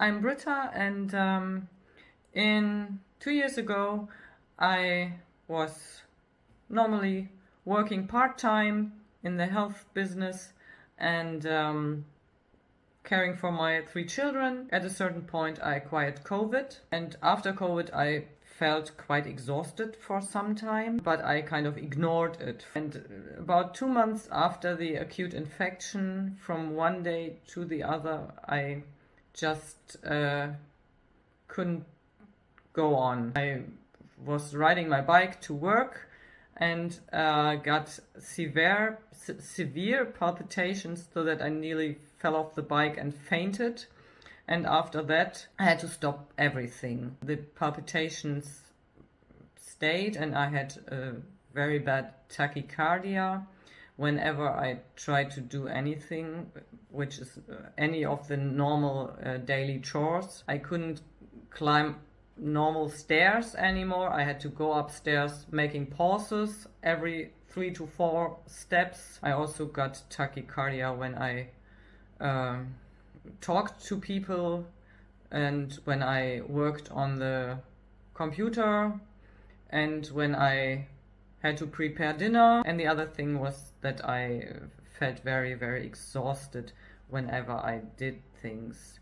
I'm Britta, and in 2 years ago, I was normally working part-time in the health business and caring for my 3 children. At a certain point, I acquired COVID, and after COVID, I felt quite exhausted for some time, but I kind of ignored it. And about 2 months after the acute infection, from one day to the other, I just couldn't go on. I was riding my bike to work and got severe palpitations so that I nearly fell off the bike and fainted. And after that, I had to stop everything. The palpitations stayed, and I had a very bad tachycardia whenever I tried to do anything, which is any of the normal daily chores. I couldn't climb normal stairs anymore. I had to go upstairs making pauses every 3 to 4 steps. I also got tachycardia when I talked to people and when I worked on the computer and when I had to prepare dinner. And the other thing was that I felt very, very exhausted whenever I did things.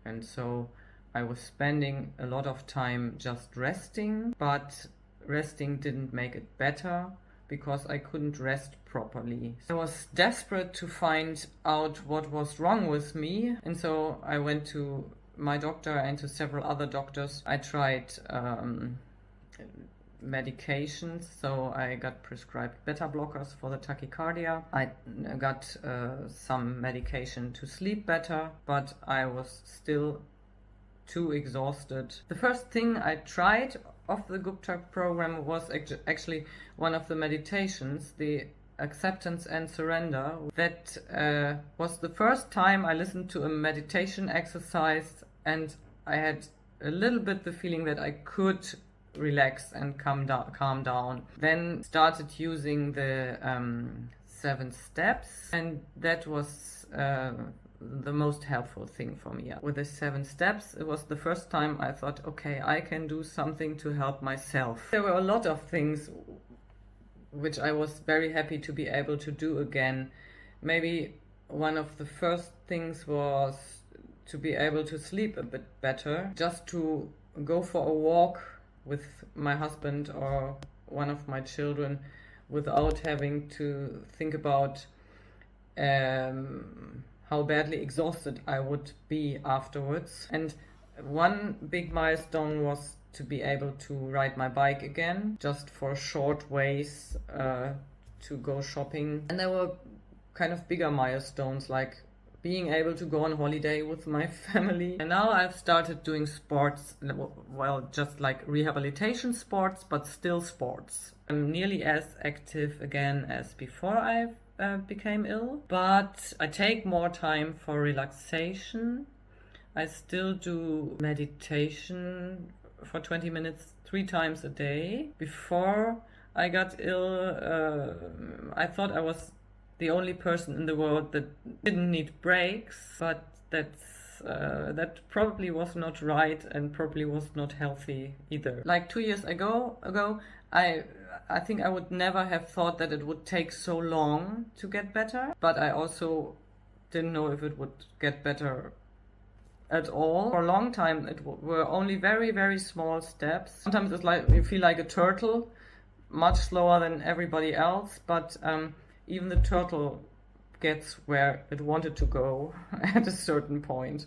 And so I was spending a lot of time just resting, but resting didn't make it better because I couldn't rest properly. I was desperate to find out what was wrong with me, and so I went to my doctor and to several other doctors. I tried medications, so I got prescribed beta blockers for the tachycardia. I got some medication to sleep better, but I was still too exhausted. The first thing I tried of the Gupta program was actually one of the meditations, the acceptance and surrender. That was the first time I listened to a meditation exercise, and I had a little bit the feeling that I could relax and calm down. Then started using the 7 steps, and that was the most helpful thing for me. With the 7 steps, it was the first time I thought, okay, I can do something to help myself. There were a lot of things which I was very happy to be able to do again. Maybe one of the first things was to be able to sleep a bit better, just to go for a walk with my husband or one of my children without having to think about how badly exhausted I would be afterwards. And one big milestone was to be able to ride my bike again, just for short ways to go shopping. And there were kind of bigger milestones, like being able to go on holiday with my family. And now I've started doing sports, well, just like rehabilitation sports, but still sports. I'm nearly as active again as before I became ill, but I take more time for relaxation. I still do meditation for 20 minutes 3 times a day. Before I got ill, I thought I was the only person in the world that didn't need breaks, but that probably was not right and probably was not healthy either. Like 2 years ago, I think I would never have thought that it would take so long to get better, but I also didn't know if it would get better at all. For a long time, it were only very, very small steps. Sometimes it's like you feel like a turtle, much slower than everybody else, but even the turtle gets where it wanted to go at a certain point.